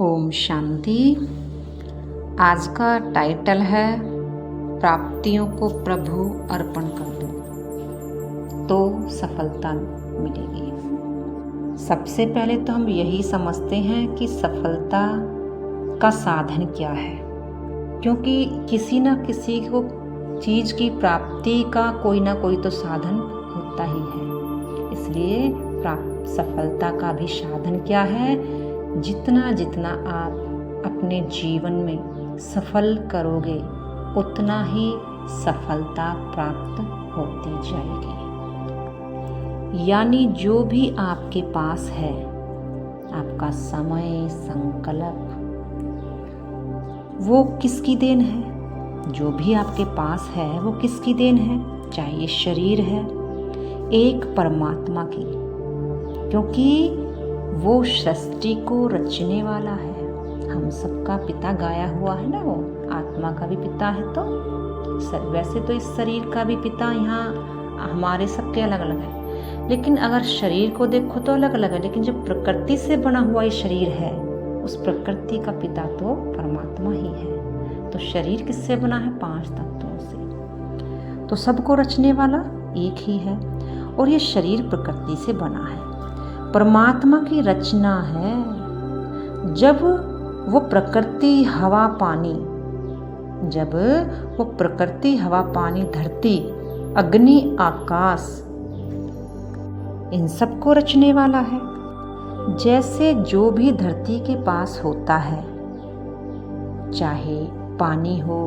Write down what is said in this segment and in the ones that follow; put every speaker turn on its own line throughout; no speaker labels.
ओम शांति। आज का टाइटल है प्राप्तियों को प्रभु अर्पण कर दो तो सफलता मिलेगी। सबसे पहले तो हम यही समझते हैं कि सफलता का साधन क्या है, क्योंकि किसी न किसी को चीज़ की प्राप्ति का कोई ना कोई तो साधन होता ही है। इसलिए सफलता का भी साधन क्या है? जितना जितना आप अपने जीवन में सफल करोगे उतना ही सफलता प्राप्त होती जाएगी। यानी जो भी आपके पास है, आपका समय, संकल्प, वो किसकी देन है? जो भी आपके पास है वो किसकी देन है? चाहे ये शरीर है, एक परमात्मा की, क्योंकि वो सृष्टि को रचने वाला है। हम सबका पिता गाया हुआ है ना, वो आत्मा का भी पिता है। तो वैसे तो इस शरीर का भी पिता यहाँ हमारे सबके अलग अलग है, लेकिन अगर शरीर को देखो तो अलग अलग है, लेकिन जो प्रकृति से बना हुआ ये शरीर है उस प्रकृति का पिता तो परमात्मा ही है। तो शरीर किससे बना है? 5 तत्वों से। तो सबको रचने वाला एक ही है और ये शरीर प्रकृति से बना है। परमात्मा की रचना है। जब वो प्रकृति हवा पानी धरती अग्नि आकाश इन सबको रचने वाला है। जैसे जो भी धरती के पास होता है, चाहे पानी हो,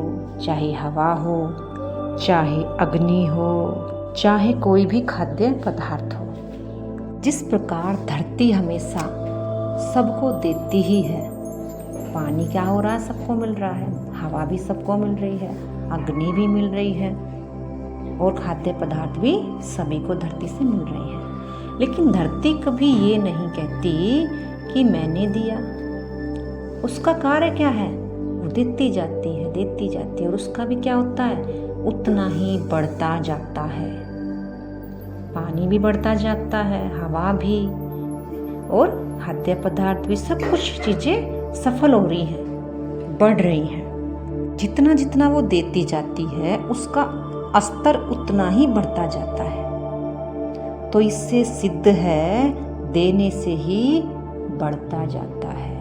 चाहे हवा हो, चाहे अग्नि हो, चाहे कोई भी खाद्य पदार्थ हो, जिस प्रकार धरती हमेशा सबको देती ही है। पानी क्या हो रहा है? सबको मिल रहा है। हवा भी सबको मिल रही है, अग्नि भी मिल रही है और खाद्य पदार्थ भी सभी को धरती से मिल रही है। लेकिन धरती कभी ये नहीं कहती कि मैंने दिया। उसका कार्य क्या है? वो देती जाती है और उसका भी क्या होता है? उतना ही बढ़ता जाता है। पानी भी बढ़ता जाता है, हवा भी और खाद्य पदार्थ भी, सब कुछ चीजें सफल हो रही हैं, बढ़ रही हैं। जितना जितना वो देती जाती है उसका स्तर उतना ही बढ़ता जाता है। तो इससे सिद्ध है देने से ही बढ़ता जाता है।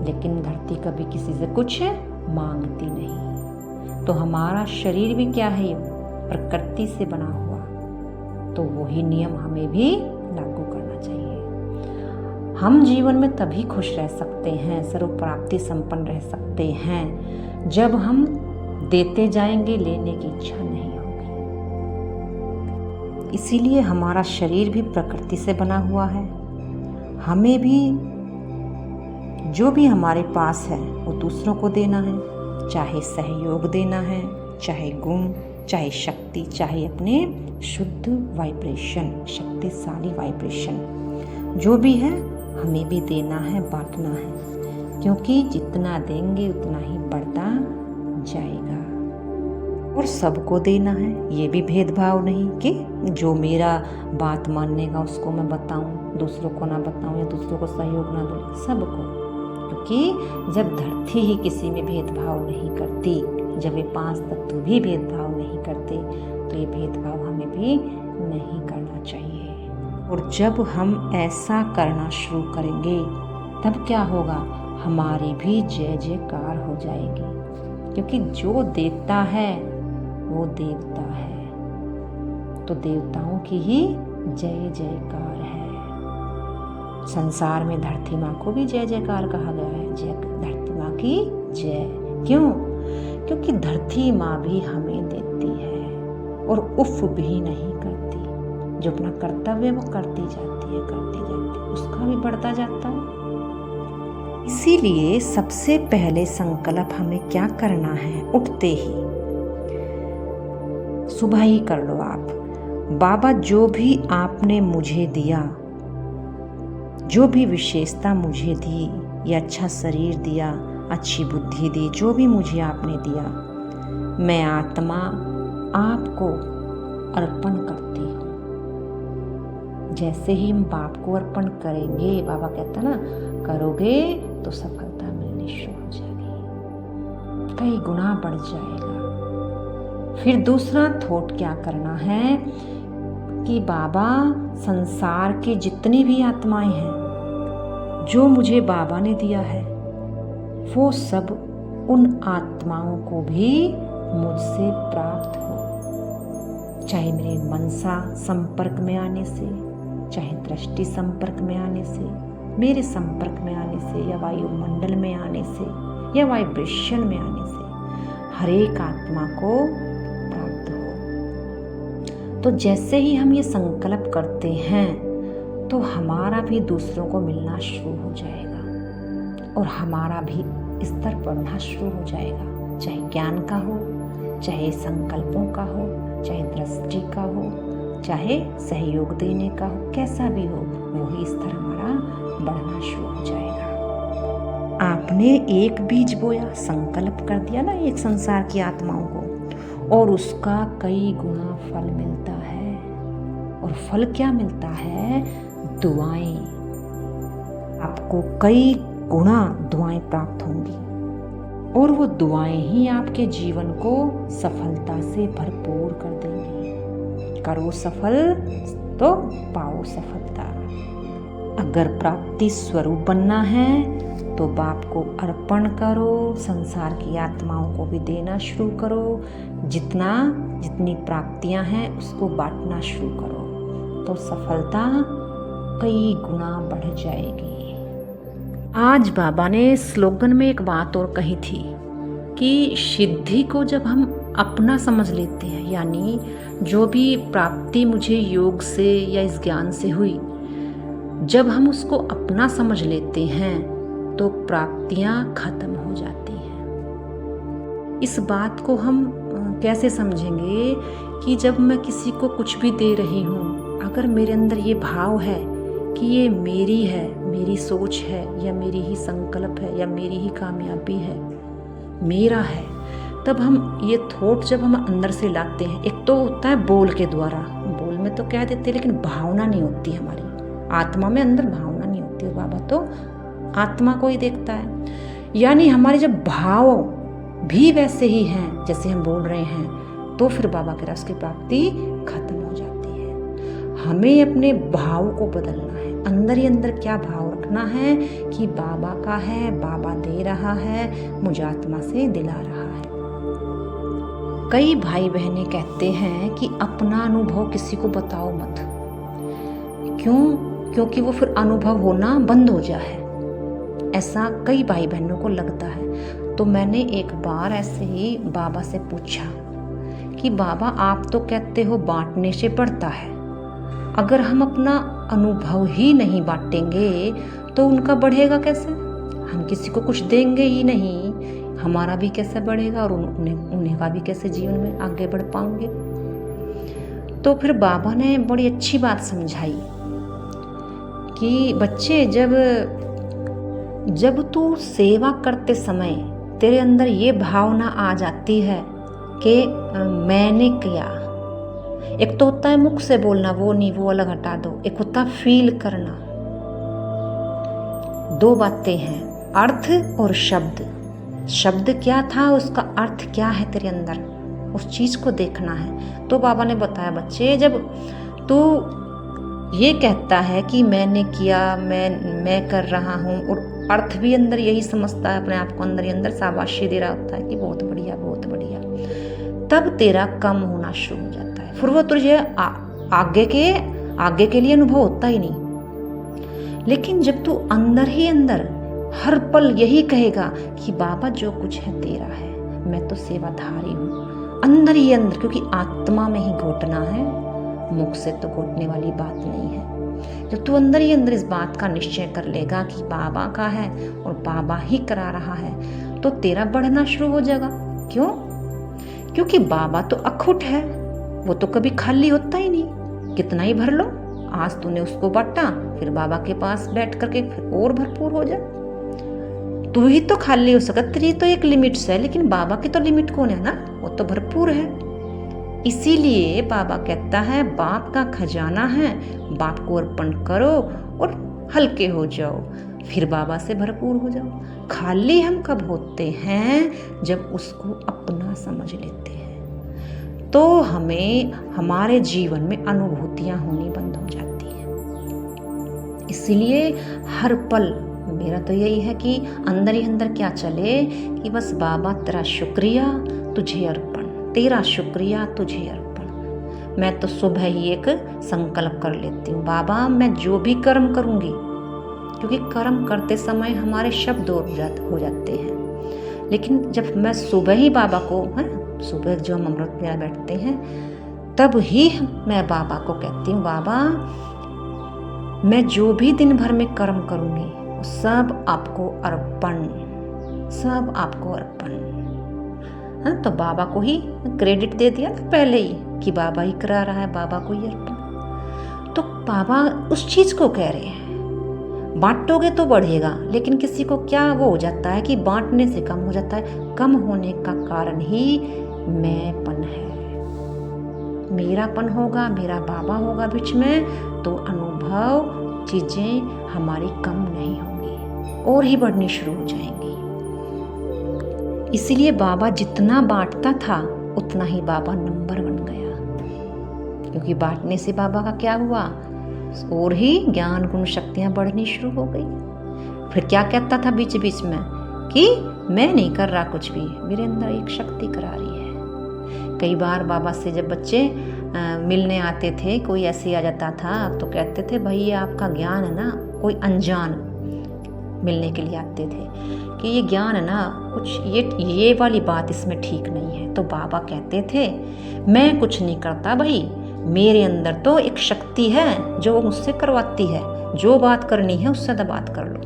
लेकिन धरती कभी किसी से कुछ मांगती नहीं। तो हमारा शरीर भी क्या है? प्रकृति से बना हुआ। तो वही नियम हमें भी लागू करना चाहिए। हम जीवन में तभी खुश रह सकते हैं, सर्व प्राप्ति संपन्न रह सकते हैं, जब हम देते जाएंगे, लेने की इच्छा नहीं होगी। इसीलिए हमारा शरीर भी प्रकृति से बना हुआ है। हमें भी जो भी हमारे पास है वो दूसरों को देना है, चाहे सहयोग देना है, चाहे गुण, चाहे शक्ति, चाहे अपने शुद्ध वाइब्रेशन, शक्तिशाली वाइब्रेशन, जो भी है हमें भी देना है, बांटना है, क्योंकि जितना देंगे उतना ही बढ़ता जाएगा। और सबको देना है। ये भी भेदभाव नहीं कि जो मेरा बात मानेगा उसको मैं बताऊं, दूसरों को ना बताऊं, या दूसरों को सहयोग ना दूं, सबको। क्योंकि जब धरती ही किसी में भेदभाव नहीं करती, जब ये 5 तत्व भी भेदभाव नहीं करते, तो ये भेदभाव हमें भी नहीं करना चाहिए। और जब हम ऐसा करना शुरू करेंगे तब क्या होगा? हमारी भी जय जयकार हो जाएगी, क्योंकि जो देता है वो देवता है। तो देवताओं की ही जय जयकार है। संसार में धरती माँ को भी जय जयकार कहा गया है। धरती माँ की जय। क्यों? क्योंकि धरती माँ भी हमें देती है और उफ भी नहीं करती। जो अपना कर्तव्य वो करती जाती है, उसका भी बढ़ता जाता है। इसीलिए सबसे पहले संकल्प हमें क्या करना है? उठते ही सुबह ही कर लो आप, बाबा जो भी आपने मुझे दिया, जो भी विशेषता मुझे दी, ये अच्छा शरीर दिया, अच्छी बुद्धि दी, जो भी मुझे आपने दिया, मैं आत्मा आपको अर्पण करती हूँ। जैसे ही हम बाप को अर्पण करेंगे, बाबा कहता ना, करोगे तो सफलता मिलनी शुरू हो जाएगी, कई गुना बढ़ जाएगा। फिर दूसरा थॉट क्या करना है कि बाबा, संसार की जितनी भी आत्माएं हैं जो मुझे बाबा ने दिया है, वो सब उन आत्माओं को भी मुझसे प्राप्त हो, चाहे मेरे मनसा संपर्क में आने से, चाहे दृष्टि संपर्क में आने से, मेरे संपर्क में आने से, या वायुमंडल में आने से, या वाइब्रेशन में आने से, हर एक आत्मा को प्राप्त हो। तो जैसे ही हम ये संकल्प करते हैं तो हमारा भी दूसरों को मिलना शुरू हो जाएगा और हमारा भी स्तर बढ़ना शुरू हो जाएगा, चाहे ज्ञान का हो, चाहे संकल्पों का हो, चाहे दृष्टि का हो, चाहे सहयोग देने का हो, कैसा भी हो, वही स्तर हमारा बढ़ना शुरू हो जाएगा। आपने एक बीज बोया, संकल्प कर दिया ना एक संसार की आत्माओं को, और उसका कई गुना फल मिलता है। और फल क्या मिलता है? दुआएं। आपको कई गुना दुआएं प्राप्त होंगी और वो दुआएं ही आपके जीवन को सफलता से भरपूर कर देंगी। करो सफल तो पाओ सफलता। अगर प्राप्ति स्वरूप बनना है तो बाप को अर्पण करो, संसार की आत्माओं को भी देना शुरू करो, जितनी प्राप्तियां हैं उसको बांटना शुरू करो, तो सफलता कई गुना बढ़ जाएगी। आज बाबा ने स्लोगन में एक बात और कही थी कि सिद्धि को जब हम अपना समझ लेते हैं, यानी जो भी प्राप्ति मुझे योग से या इस ज्ञान से हुई, जब हम उसको अपना समझ लेते हैं तो प्राप्तियां खत्म हो जाती हैं। इस बात को हम कैसे समझेंगे कि जब मैं किसी को कुछ भी दे रही हूँ, अगर मेरे अंदर ये भाव है कि ये मेरी है, मेरी सोच है, या मेरी ही संकल्प है, या मेरी ही कामयाबी है, मेरा है, तब हम ये थॉट जब हम अंदर से लाते हैं, एक तो होता है बोल के द्वारा, बोल में तो कह देते लेकिन भावना नहीं होती हमारी आत्मा में, अंदर भावना नहीं होती। और बाबा तो आत्मा को ही देखता है, यानी हमारे जब भाव भी वैसे ही हैं जैसे हम बोल रहे हैं, तो फिर बाबा के रस की प्राप्ति खत्म हो जाती है। हमें अपने भाव को बदलना है, अंदर ही अंदर क्या भाव रखना है कि बाबा का है, बाबा दे रहा है, मुझे आत्मा से दिला रहा है। कई भाई बहनें कहते हैं कि अपना अनुभव किसी को बताओ मत, क्यों? क्योंकि वो फिर अनुभव होना बंद हो जाए, ऐसा कई भाई बहनों को लगता है। तो मैंने एक बार ऐसे ही बाबा से पूछा कि बाबा आप तो कहते हो बांटने से बढ़ता है, अगर हम अपना अनुभव ही नहीं बांटेंगे तो उनका बढ़ेगा कैसे? हम किसी को कुछ देंगे ही नहीं, हमारा भी कैसे बढ़ेगा और उन्हें का भी कैसे जीवन में आगे बढ़ पाएंगे? तो फिर बाबा ने बड़ी अच्छी बात समझाई कि बच्चे, जब तू सेवा करते समय तेरे अंदर ये भावना आ जाती है कि मैंने किया, एक तो होता है मुख से बोलना, वो नहीं, वो अलग हटा दो, एक होता है फील करना। दो बातें हैं, अर्थ और शब्द। शब्द क्या था, उसका अर्थ क्या है तेरे अंदर, उस चीज को देखना है। तो बाबा ने बताया बच्चे, जब तू ये कहता है कि मैंने किया, मैं कर रहा हूँ, और अर्थ भी अंदर यही समझता है अपने आप को, अंदर ही अंदर शाबाशी दे रहा होता है कि बहुत बढ़िया बहुत बढ़िया, तब तेरा कम होना शुरू हो जाता है। फिर वो तुझे आगे के लिए अनुभव होता ही नहीं। लेकिन जब तू अंदर ही अंदर हर पल यही कहेगा कि बाबा जो कुछ है तेरा है, मैं तो सेवाधारी हूँ, अंदर ही अंदर, क्योंकि आत्मा में ही घोटना है, मुख से तो घोटने वाली बात नहीं है। जब तू अंदर ही अंदर इस बात का निश्चय कर लेगा कि बाबा का है और बाबा ही करा रहा है, तो तेरा बढ़ना शुरू हो जाएगा। क्यों? क्योंकि बाबा तो अखुट है, वो तो कभी खाली होता ही नहीं, कितना ही भर लो। आज तूने उसको बांटा, फिर बाबा के पास बैठ करके फिर और भरपूर हो जा। तू ही तो खाली हो सकता, तेरी तो एक लिमिट है, लेकिन बाबा की तो लिमिट कौन है ना, वो तो भरपूर है। इसीलिए बाबा कहता है बाप का खजाना है, बाप को अर्पण करो और हल्के हो जाओ, फिर बाबा से भरपूर हो जाओ। खाली हम कब होते हैं? जब उसको अपना समझ लेते हैं, तो हमें हमारे जीवन में अनुभूतियां होनी बंद हो जाती हैं। इसीलिए हर पल मेरा तो यही है कि अंदर ही अंदर क्या चले कि बस बाबा तेरा शुक्रिया तुझे अर्पण, तेरा शुक्रिया तुझे अर्पण। मैं तो सुबह ही एक संकल्प कर लेती हूँ, बाबा मैं जो भी कर्म करूँगी, क्योंकि कर्म करते समय हमारे शब्द हो जाते हैं, लेकिन जब मैं सुबह ही बाबा को, सुबह जो हम अमृत वेला बैठते हैं, तब ही मैं बाबा को कहती हूँ, बाबा मैं जो भी दिन भर में कर्म करूँगी सब आपको अर्पण, सब आपको अर्पण। तो बाबा को ही क्रेडिट दे दिया ना पहले ही कि बाबा ही करा रहा है, बाबा को ही अर्पण। तो बाबा उस चीज को कह रहे हैं, बांटोगे तो बढ़ेगा, लेकिन किसी को क्या वो हो जाता है कि बांटने से कम हो जाता है। कम होने का कारण ही मैंपन है। मेरापन होगा, मेरा बाबा होगा बीच में, तो अनुभव चीजें हमारी कम नहीं होंगी और ही बढ़नी शुरू हो जाएंगी। इसीलिए बाबा जितना बांटता था उतना ही बाबा नंबर 1 गया, क्योंकि बांटने से बाबा का क्या हुआ, और ही ज्ञान गुण शक्तियां बढ़नी शुरू हो गई। फिर क्या कहता था बीच बीच में कि मैं नहीं कर रहा कुछ भी, मेरे अंदर एक शक्ति करा रही है। कई बार बाबा से जब बच्चे मिलने आते थे, कोई ऐसे आ जाता था तो कहते थे भाई आपका ज्ञान है ना, कोई अनजान मिलने के लिए आते थे कि ये ज्ञान है ना कुछ ये वाली बात इसमें ठीक नहीं है। तो बाबा कहते थे मैं कुछ नहीं करता भाई, मेरे अंदर तो एक शक्ति है जो मुझसे करवाती है, जो बात करनी है उससे बात कर लो,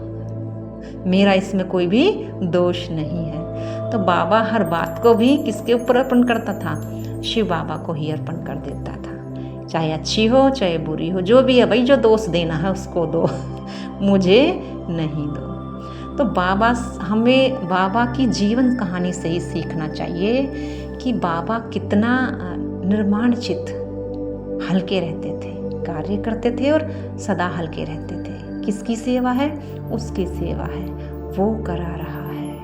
मेरा इसमें कोई भी दोष नहीं है। तो बाबा हर बात को भी किसके ऊपर अर्पण करता था? शिव बाबा को ही अर्पण कर देता था, चाहे अच्छी हो चाहे बुरी हो, जो भी है भाई, जो दोष देना है उसको दो मुझे नहीं दो। तो हमें बाबा की जीवन कहानी से ही सीखना चाहिए कि बाबा कितना निर्माणचित हल्के रहते थे, कार्य करते थे और सदा हल्के रहते थे। किसकी सेवा है? उसकी सेवा है, वो करा रहा है।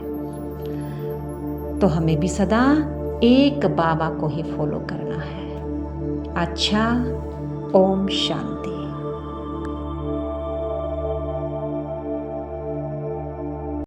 तो हमें भी सदा एक बाबा को ही फॉलो करना है। अच्छा, ओम शांति।